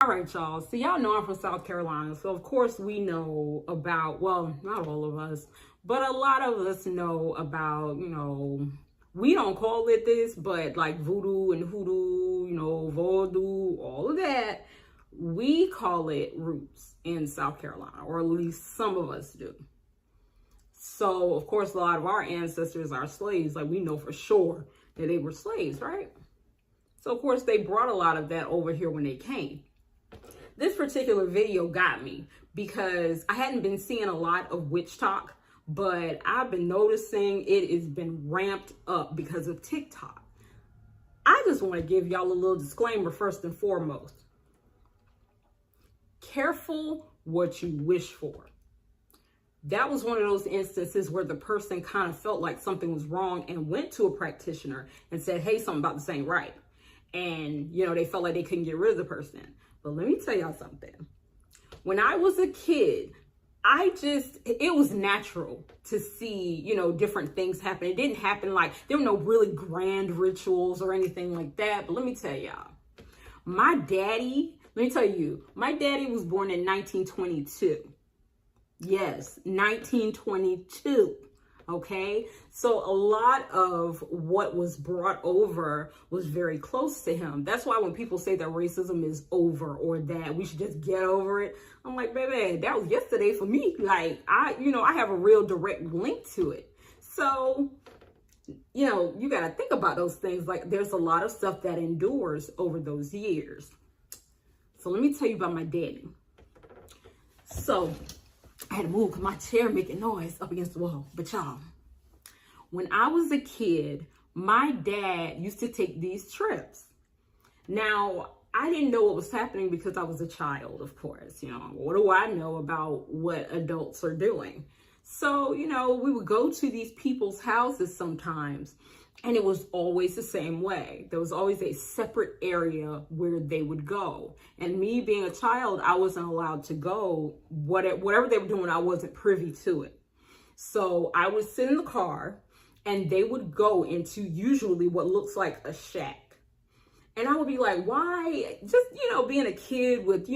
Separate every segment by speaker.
Speaker 1: All right, y'all. So y'all know I'm from South Carolina. So of course we know about, well, not all of us, but a lot of us know about, we don't call it this, but like voodoo and hoodoo, voodoo, all of that, we call it roots in South Carolina, or at least some of us do. So of course a lot of our ancestors are slaves. Like we know for sure that they were slaves, right? So of course they brought a lot of that over here when they came. This particular video got me because I hadn't been seeing a lot of witch talk, but I've been noticing it has been ramped up because of TikTok. I just want to give y'all a little disclaimer first and foremost. Careful what you wish for. That was one of those instances where the person kind of felt like something was wrong and went to a practitioner and said, hey, something about this ain't right. And, they felt like they couldn't get rid of the person. But let me tell y'all something. When I was a kid, it was natural to see, different things happen. It didn't happen like, there were no really grand rituals or anything like that. But let me tell y'all, my daddy was born in 1922. Yes, 1922. Okay, so a lot of what was brought over was very close to him. That's why when people say that racism is over or that we should just get over it, I'm like, baby, that was yesterday for me. Like, I have a real direct link to it. So, you got to think about those things. Like, there's a lot of stuff that endures over those years. So let me tell you about my daddy. So I had to move because my chair making noise up against the wall. But y'all, when I was a kid, my dad used to take these trips. Now, I didn't know what was happening because I was a child, of course. What do I know about what adults are doing? So, we would go to these people's houses sometimes, and it was always the same way. There was always a separate area where they would go. And me being a child, I wasn't allowed to go. Whatever they were doing, I wasn't privy to it. So I would sit in the car and they would go into usually what looks like a shack. And I would be like, why? Just, being a kid with,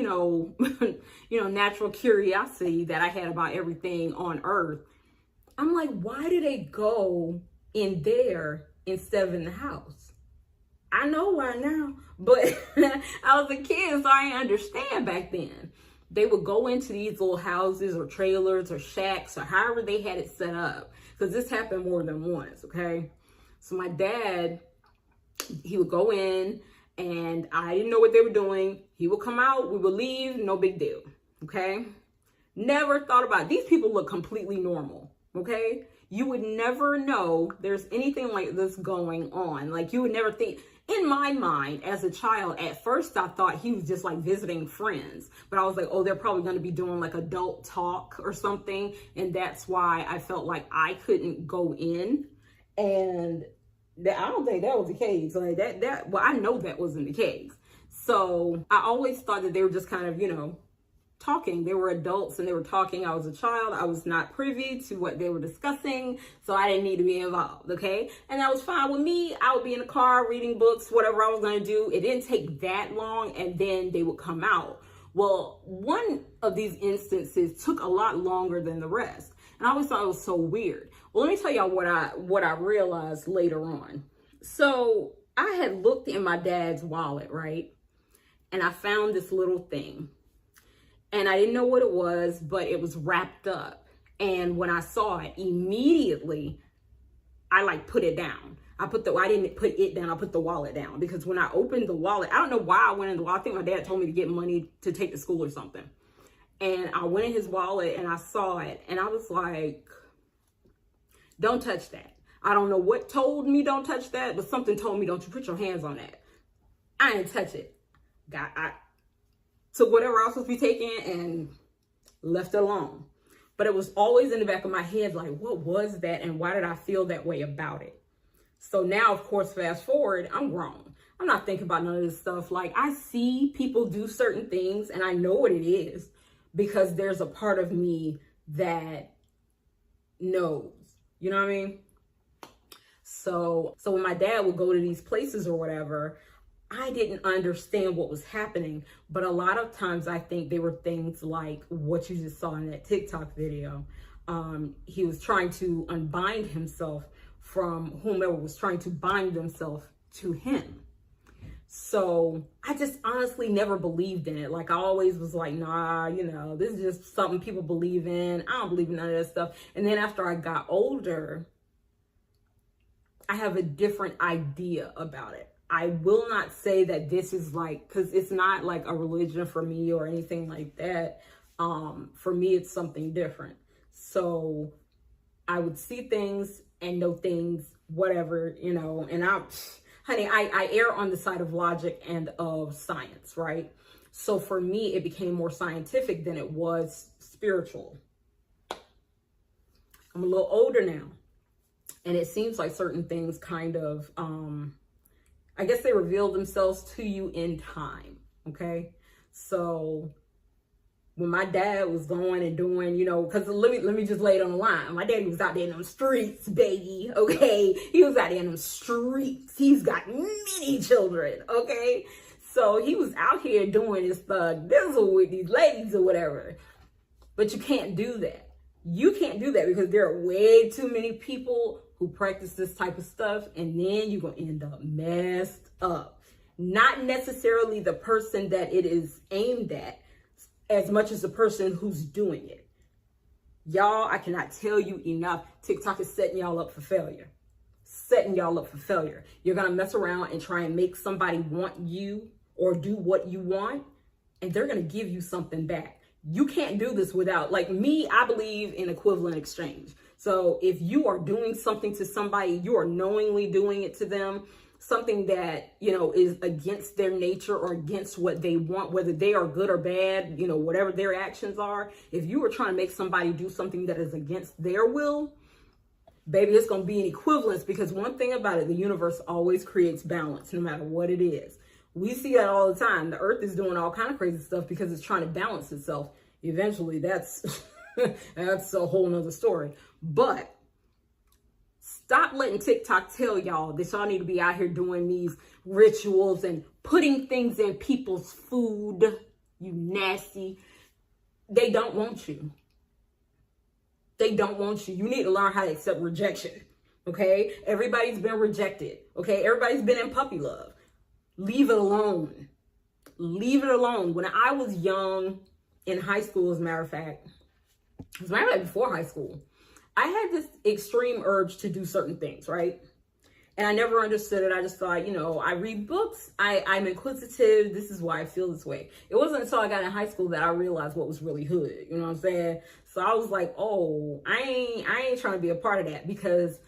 Speaker 1: natural curiosity that I had about everything on earth. I'm like, why do they go in there instead of in the house? I know why now, but I was a kid, so I didn't understand back then. They would go into these little houses or trailers or shacks or however they had it set up, because this happened more than once, okay? So my dad, he would go in and I didn't know what they were doing. He would come out, we would leave, no big deal, okay? Never thought about it. These people look completely normal, okay? You would never know there's anything like this going on. Like, you would never think. In my mind, as a child, at first I thought he was just like visiting friends. But I was like, oh, they're probably going to be doing like adult talk or something. And that's why I felt like I couldn't go in. And I don't think that was the case. Like well, I know that wasn't the case. So I always thought that they were just kind of, talking. They were adults and they were talking. I was a child. I was not privy to what they were discussing, so I didn't need to be involved, okay? And that was fine with me. I would be in the car reading books, whatever I was going to do. It didn't take that long, and then they would come out. Well, one of these instances took a lot longer than the rest, and I always thought it was so weird. Well, let me tell y'all what I realized later on. So I had looked in my dad's wallet, right? And I found this little thing. And I didn't know what it was, but it was wrapped up. And when I saw it, immediately, I put it down. I didn't put it down, I put the wallet down. Because when I opened the wallet, I don't know why I went in the wallet. I think my dad told me to get money to take to school or something. And I went in his wallet and I saw it. And I was like, don't touch that. I don't know what told me don't touch that, but something told me don't you put your hands on that. I didn't touch it. I took whatever I was supposed to be taking and left it alone. But it was always in the back of my head, like, what was that? And why did I feel that way about it? So now, of course, fast forward, I'm grown. I'm not thinking about none of this stuff. Like, I see people do certain things and I know what it is because there's a part of me that knows, you know what I mean? So when my dad would go to these places or whatever, I didn't understand what was happening. But a lot of times I think they were things like what you just saw in that TikTok video. He was trying to unbind himself from whomever was trying to bind themselves to him. So I just honestly never believed in it. Like, I always was like, nah, you know, this is just something people believe in. I don't believe in none of that stuff. And then after I got older, I have a different idea about it. I will not say that this is like, because it's not like a religion for me or anything like that. For me, it's something different. So I would see things and know things, whatever, you know, and I err on the side of logic and of science, right? So for me, it became more scientific than it was spiritual. I'm a little older now, and it seems like certain things kind of, I guess they reveal themselves to you in time, okay? So when my dad was going and doing, you know, because let me just lay it on the line. My daddy was out there in them streets, baby, okay? He was out there in them streets. He's got many children, okay? So he was out here doing his thug dizzle with these ladies or whatever. But you can't do that. You can't do that because there are way too many people who practice this type of stuff, and then you're going to end up messed up. Not necessarily the person that it is aimed at, as much as the person who's doing it. Y'all, I cannot tell you enough. TikTok is setting y'all up for failure. Setting y'all up for failure. You're going to mess around and try and make somebody want you or do what you want, and they're going to give you something back. You can't do this without, like me, I believe in equivalent exchange. So if you are doing something to somebody, you are knowingly doing it to them, something that, you know, is against their nature or against what they want, whether they are good or bad, you know, whatever their actions are. If you are trying to make somebody do something that is against their will, baby, it's going to be an equivalence, because one thing about it, the universe always creates balance no matter what it is. We see that all the time. The earth is doing all kind of crazy stuff because it's trying to balance itself. Eventually, that's that's a whole nother story. But stop letting TikTok tell y'all that y'all need to be out here doing these rituals and putting things in people's food. You nasty. They don't want you. They don't want you. You need to learn how to accept rejection. Okay? Everybody's been rejected. Okay? Everybody's been in puppy love. Leave it alone. Leave it alone. When I was young, in high school, as a matter of fact, before high school, I had this extreme urge to do certain things, right? And I never understood it. I just thought, you know, I read books. I'm inquisitive. This is why I feel this way. It wasn't until I got in high school that I realized what was really hood. You know what I'm saying? So I was like, oh, I ain't trying to be a part of that, because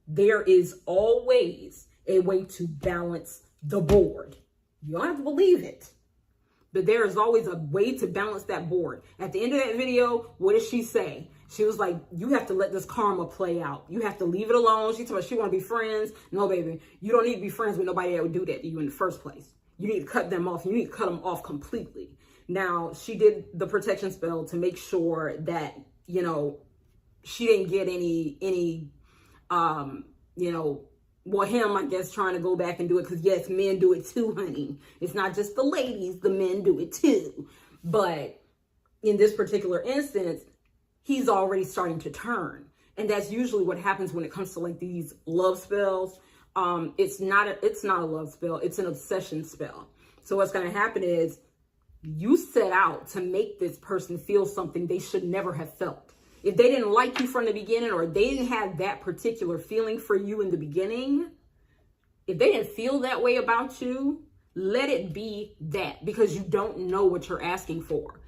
Speaker 1: there is always a way to balance the board. You don't have to believe it, but there is always a way to balance that board. At the end of that video, what did she say? She was like, you have to let this karma play out. You have to leave it alone. She told me she want to be friends. No, baby, you don't need to be friends with nobody that would do that to you in the first place. You need to cut them off. You need to cut them off completely. Now, she did the protection spell to make sure that, you know, she didn't get any, you know, well, him, I guess, trying to go back and do it, because yes, men do it too, honey. It's not just the ladies, the men do it too. But in this particular instance, he's already starting to turn. And that's usually what happens when it comes to like these love spells. It's not a love spell, it's an obsession spell. So what's going to happen is you set out to make this person feel something they should never have felt. If they didn't like you from the beginning, or they didn't have that particular feeling for you in the beginning, if they didn't feel that way about you, let it be that, because you don't know what you're asking for.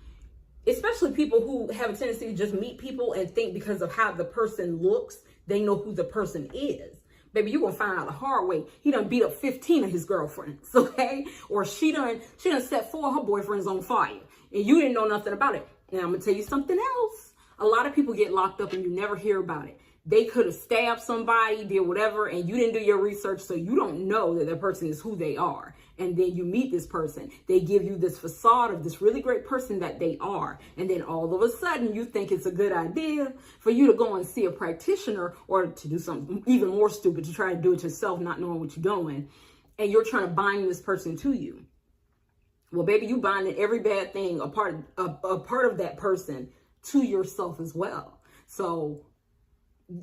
Speaker 1: Especially people who have a tendency to just meet people and think because of how the person looks, they know who the person is. Baby, you're going to find out the hard way. He done beat up 15 of his girlfriends, okay? Or she done set 4 of her boyfriends on fire, and you didn't know nothing about it. Now, I'm going to tell you something else. A lot of people get locked up and you never hear about it. They could have stabbed somebody, did whatever, and you didn't do your research, so you don't know that person is who they are. And then you meet this person. They give you this facade of this really great person that they are. And then all of a sudden, you think it's a good idea for you to go and see a practitioner, or to do something even more stupid, to try to do it yourself, not knowing what you're doing. and you're trying to bind this person to you. Well, baby, you binding every bad thing, a part of that person to yourself as well. So,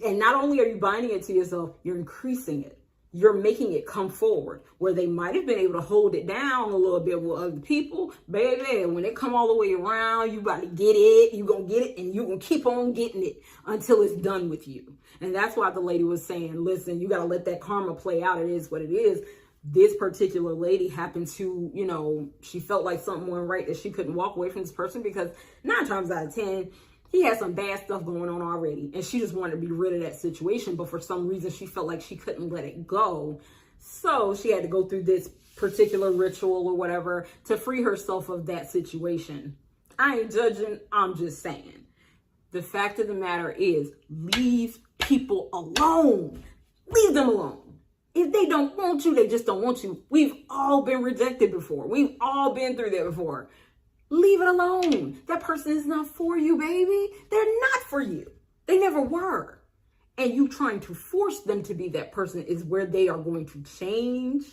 Speaker 1: and not only are you binding it to yourself, you're increasing it. You're making it come forward where they might have been able to hold it down a little bit with other people. Baby, when they come all the way around, you about to get it. You're going to get it, and you're going to keep on getting it until it's done with you. And that's why the lady was saying, listen, you got to let that karma play out. It is what it is. This particular lady happened to, you know, she felt like something wasn't right, that she couldn't walk away from this person because 9 times out of 10, he had some bad stuff going on already, and she just wanted to be rid of that situation. But for some reason, she felt like she couldn't let it go. So she had to go through this particular ritual or whatever to free herself of that situation. I ain't judging. I'm just saying. The fact of the matter is, leave people alone. Leave them alone. If they don't want you, they just don't want you. We've all been rejected before. We've all been through that before. Leave it alone. That person is not for you, baby. They're not for you. They never were. And you trying to force them to be that person is where they are going to change.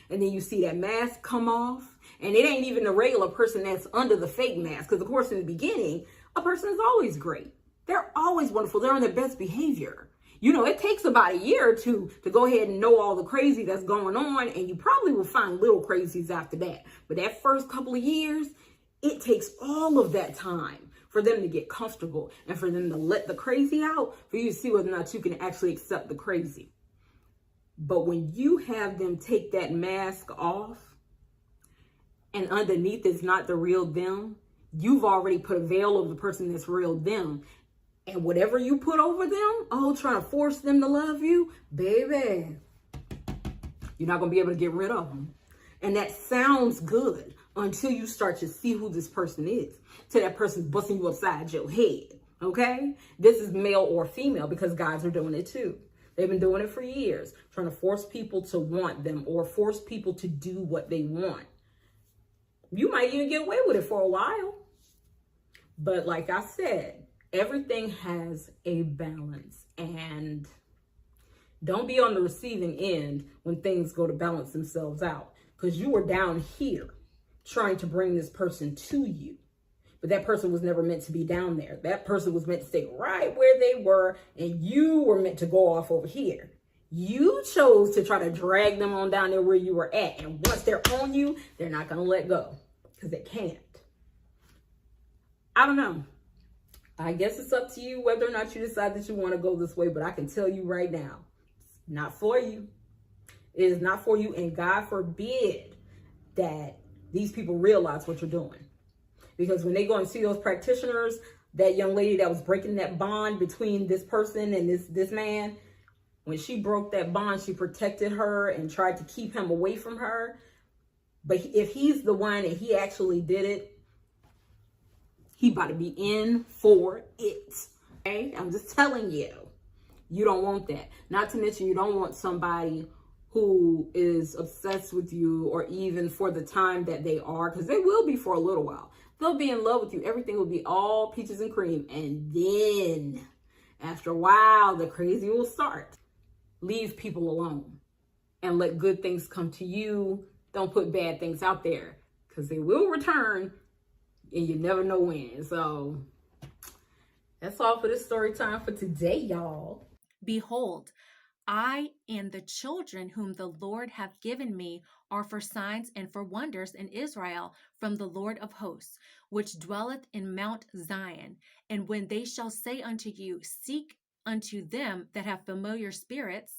Speaker 1: And then you see that mask come off. And it ain't even the regular person that's under the fake mask. Because, of course, in the beginning, a person is always great. They're always wonderful. They're on their best behavior. You know, it takes about a year or two to go ahead and know all the crazy that's going on. And you probably will find little crazies after that. But that first couple of years, it takes all of that time for them to get comfortable and for them to let the crazy out, for you to see whether or not you can actually accept the crazy. But when you have them take that mask off and underneath is not the real them, you've already put a veil over the person that's real them. And whatever you put over them, oh, trying to force them to love you, baby, you're not going to be able to get rid of them. And that sounds good until you start to see who this person is. Till that person's busting you upside your head, okay? This is male or female, because guys are doing it too. They've been doing it for years, trying to force people to want them or force people to do what they want. You might even get away with it for a while. But like I said, everything has a balance, and don't be on the receiving end when things go to balance themselves out, because you were down here trying to bring this person to you. But that person was never meant to be down there. That person was meant to stay right where they were, and you were meant to go off over here. You chose to try to drag them on down there where you were at. And once they're on you, they're not going to let go, because they can't. I don't know. I guess it's up to you whether or not you decide that you want to go this way. But I can tell you right now, it's not for you. It is not for you. And God forbid that these people realize what you're doing. Because when they go and see those practitioners, that young lady that was breaking that bond between this person and this man, when she broke that bond, she protected her and tried to keep him away from her. But if he's the one and he actually did it, he about to be in for it. Okay? I'm just telling you, you don't want that. Not to mention, you don't want somebody who is obsessed with you, or even for the time that they are, because they will be for a little while. They'll be in love with you. Everything will be all peaches and cream. And then after a while, the crazy will start. Leave people alone and let good things come to you. Don't put bad things out there, because they will return and you never know when. So that's all for this story time for today, y'all.
Speaker 2: Behold, I and the children whom the Lord hath given me are for signs and for wonders in Israel from the Lord of hosts, which dwelleth in Mount Zion. And when they shall say unto you, seek unto them that have familiar spirits,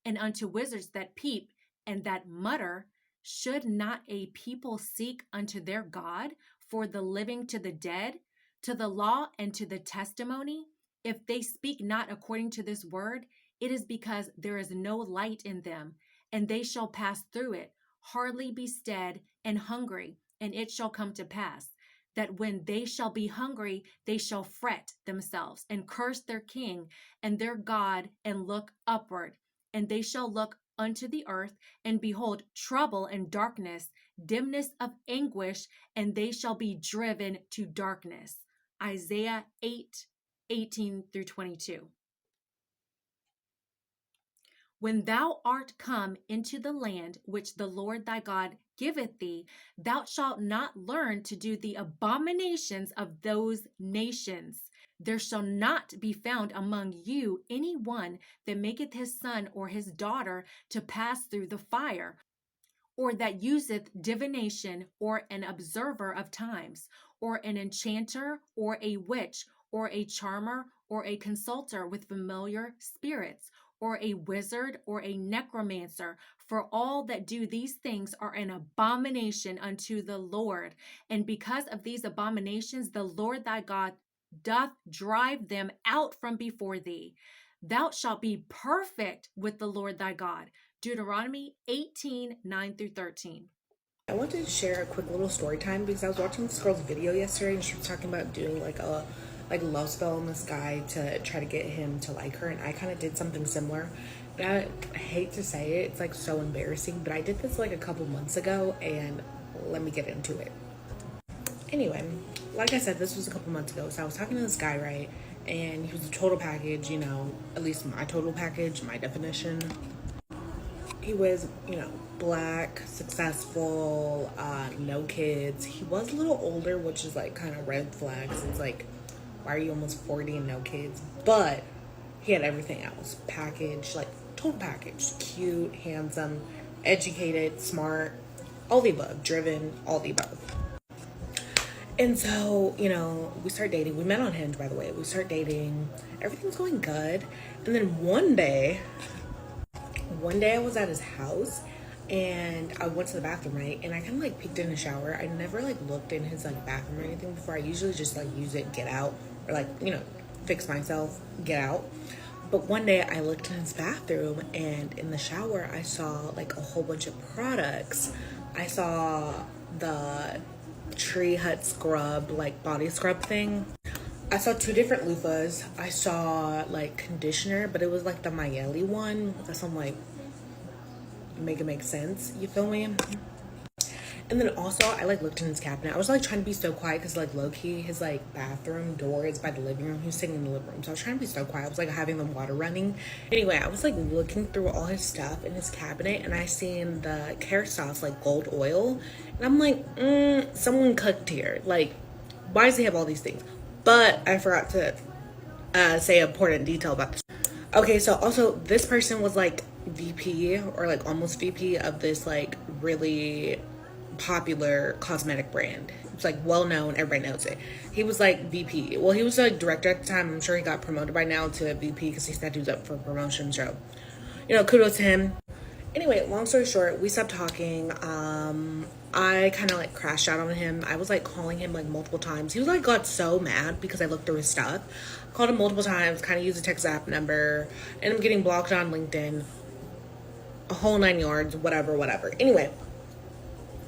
Speaker 2: and unto wizards that peep and that mutter, should not a people seek unto their God for the living to the dead, to the law and to the testimony? If they speak not according to this word, it is because there is no light in them, and they shall pass through it, hardly be stead and hungry. And it shall come to pass that when they shall be hungry, they shall fret themselves and curse their king and their God, and look upward. And they shall look unto the earth, and behold trouble and darkness, dimness of anguish, and they shall be driven to darkness. Isaiah 8:18 through 22. When thou art come into the land which the Lord thy God giveth thee, thou shalt not learn to do the abominations of those nations. There shall not be found among you any one that maketh his son or his daughter to pass through the fire, or that useth divination, or an observer of times, or an enchanter, or a witch, or a charmer, or a consulter with familiar spirits, or a wizard, or a necromancer. For all that do these things are an abomination unto the Lord. And because of these abominations, the Lord thy God doth drive them out from before thee. Thou shalt be perfect with the Lord thy God. Deuteronomy 18:9-13.
Speaker 3: I wanted to share a quick little story time because I was watching this girl's video yesterday and she was talking about doing like a love spell on this guy to try to get him to like her, and I kind of did something similar. And I hate to say it, it's like so embarrassing, but I did this like a couple months ago, and let me get into it. Anyway, like I said, this was a couple months ago, so I was talking to this guy, right? And he was a total package, you know, at least my total package, my definition. He was, you know, black, successful, no kids. He was a little older, which is like kind of red flags. It's like, why are you almost 40 and no kids? But he had everything else. Package, like total package. Cute, handsome, educated, smart, all the above, driven, all the above. And so, you know, we start dating. We met on Hinge, by the way. We start dating. Everything's going good. And then one day I was at his house and I went to the bathroom, right? And I kind of like peeked in the shower. I never like looked in his like bathroom or anything before. I usually just like use it, get out, or like, you know, fix myself, get out. But one day I looked in his bathroom and in the shower, I saw like a whole bunch of products. I saw the Tree Hut scrub, like body scrub thing. I saw 2 different loofahs. I saw like conditioner, but it was like the Miele one. That's I'm like, make it make sense. You feel me? And then also I like looked in his cabinet. I was like trying to be so quiet because like low key his like bathroom door is by the living room. He was sitting in the living room, so I was trying to be so quiet. I was like having the water running. Anyway, I was like looking through all his stuff in his cabinet, and I seen the Care Sauce like gold oil, and I'm like, someone cooked here. Like, why does he have all these things? But I forgot to say an important detail about this. Okay, so also this person was like VP or like almost VP of this like really popular cosmetic brand. It's like well known, everybody knows it. He was like VP. Well, he was a director at the time. I'm sure he got promoted by now to VP because he said he was up for promotion. So, you know, kudos to him. Anyway, long story short, we stopped talking. I kind of like crashed out on him. I was like calling him like multiple times. He was like got so mad because I looked through his stuff. Called him multiple times, kind of used a text app number, and I'm getting blocked on LinkedIn. A whole 9 yards, whatever. Anyway,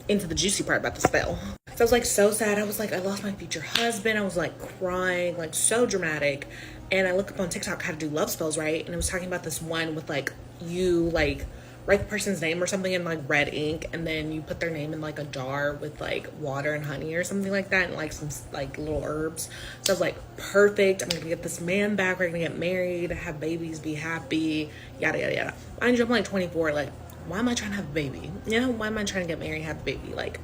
Speaker 3: into the juicy part about the spell. So I was like so sad. I was like, I lost my future husband. I was like crying, like so dramatic. And I looked up on TikTok how to do love spells, right? And it was talking about this one with like you like write the person's name or something in like red ink, and then you put their name in like a jar with like water and honey or something like that, and like some like little herbs. So I was like, perfect, I'm gonna get this man back, we're gonna get married, have babies, be happy, yada yada yada. Mind you, I'm like 24, like why am I trying to have a baby? You know, why am I trying to get married, have a baby? Like,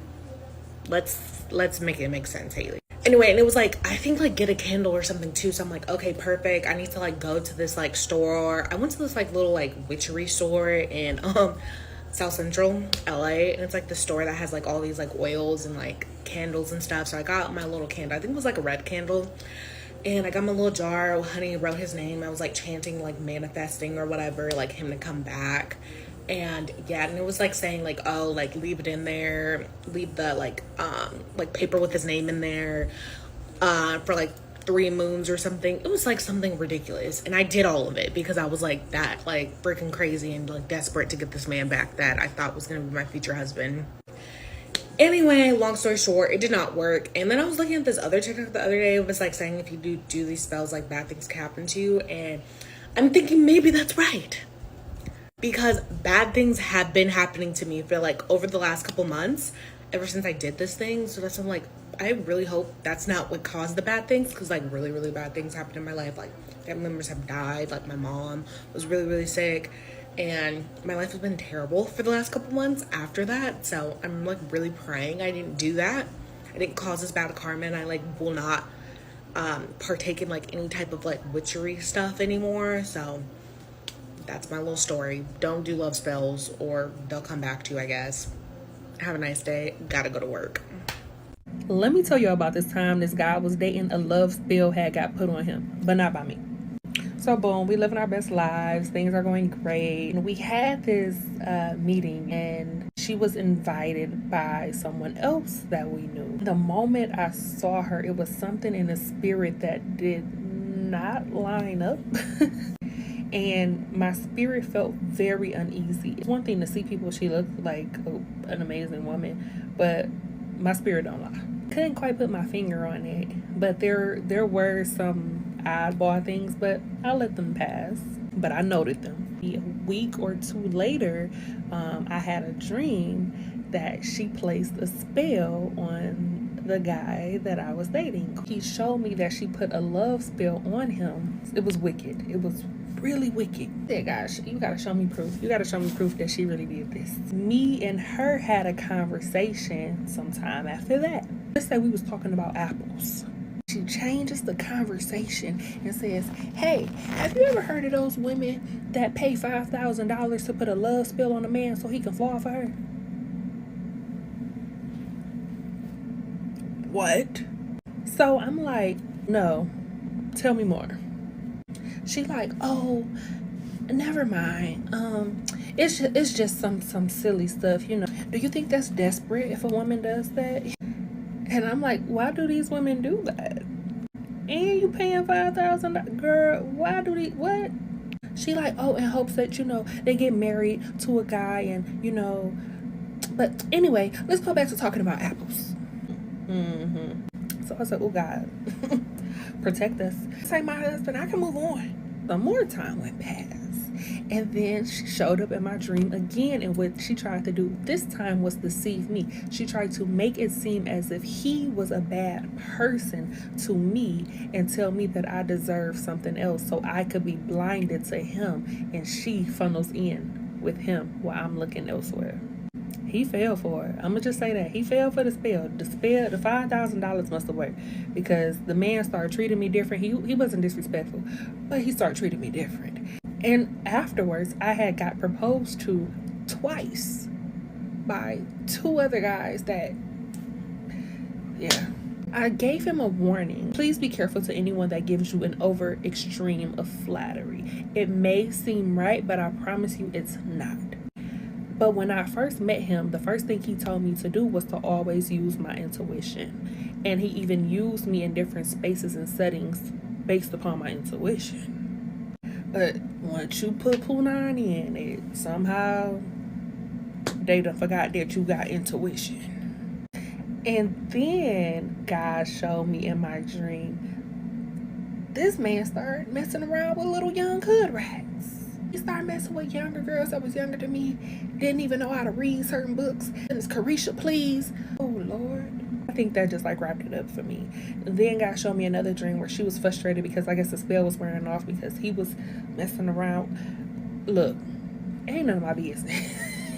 Speaker 3: let's make it make sense, Haley. Anyway, and it was like, I think like get a candle or something too. So I'm like, okay, perfect. I need to like go to this like store. I went to this like little like witchery store in South Central LA, and it's like the store that has like all these like oils and like candles and stuff. So I got my little candle. I think it was like a red candle. And I got my little jar with honey, wrote his name. I was like chanting, like manifesting or whatever, like him to come back. And yeah, and it was like saying like, oh, like leave it in there, leave the like paper with his name in there for like 3 moons or something. It was like something ridiculous, and I did all of it because I was like that like freaking crazy and like desperate to get this man back that I thought was gonna be my future husband. Anyway, long story short, it did not work. And then I was looking at this other TikTok the other day. It was like saying if you do these spells, like bad things can happen to you, and I'm thinking maybe that's right. Because bad things have been happening to me for like over the last couple months, ever since I did this thing. So that's why I'm like, I really hope that's not what caused the bad things, because like really, really bad things happened in my life. Like family members have died, like my mom was really, really sick. And my life has been terrible for the last couple months after that. So I'm like really praying I didn't do that. I didn't cause this bad karma, and I like will not partake in like any type of like witchery stuff anymore. So that's my little story. Don't do love spells or they'll come back to you, I guess. Have a nice day. Gotta go to work.
Speaker 4: Let me tell you about this time this guy was dating, a love spell had got put on him, but not by me. So boom, we living our best lives. Things are going great. And we had this meeting, and she was invited by someone else that we knew. The moment I saw her, it was something in the spirit that did not line up. And my spirit felt very uneasy. It's one thing to see people, she looked like an amazing woman, but my spirit don't lie. Couldn't quite put my finger on it, but there were some oddball things, but I'll let them pass. But I noted them. A week or two later, I had a dream that she placed a spell on the guy that I was dating. He showed me that she put a love spell on him. It was wicked. It was really wicked. Yeah, gosh, you gotta show me proof. You gotta show me proof that she really did this. Me and her had a conversation sometime after that. Let's say we was talking about apples. She changes the conversation and says, hey, have you ever heard of those women that pay $5,000 to put a love spell on a man so he can fall for her? What? So I'm like, no, tell me more. She like, oh, never mind. It's just some silly stuff, you know. Do you think that's desperate if a woman does that? And I'm like, why do these women do that? And you paying $5,000, girl? Why do they? What? She like, oh, in hopes that, you know, they get married to a guy, and you know. But anyway, let's go back to talking about apples. So I said, oh God, protect us. Say my husband, I can move on. Some more time went past. And then she showed up in my dream again, and what she tried to do this time was deceive me. She tried to make it seem as if he was a bad person to me and tell me that I deserve something else so I could be blinded to him, and she funnels in with him while I'm looking elsewhere. He fell for it. I'm gonna just say that. He fell for the spell. The $5,000 must have worked, because the man started treating me different. He wasn't disrespectful, but he started treating me different. And afterwards, I had got proposed to twice by two other guys that, yeah. I gave him a warning. Please be careful to anyone that gives you an over extreme of flattery. It may seem right, but I promise you it's not. But when I first met him, the first thing he told me to do was to always use my intuition. And he even used me in different spaces and settings based upon my intuition. But once you put Punani in it, somehow they done forgot that you got intuition. And then God showed me in my dream, this man started messing around with little young hood rats. He started messing with younger girls that was younger than me, didn't even know how to read certain books. And it's Carisha, please. Oh, Lord. I think that just like wrapped it up for me. Then God showed me another dream where she was frustrated because I guess the spell was wearing off because he was messing around. Look, ain't none of my business.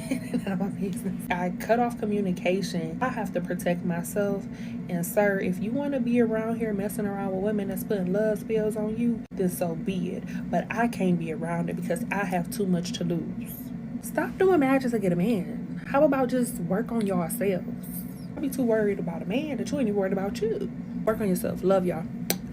Speaker 4: None of my business. I cut off communication. I have to protect myself. And sir, if you want to be around here messing around with women that's putting love spells on you, then so be it. But I can't be around it because I have too much to lose. Stop doing magic to get a man. How about just work on yourselves? Don't be too worried about a man that you ain't even worried about you. Work on yourself. Love y'all.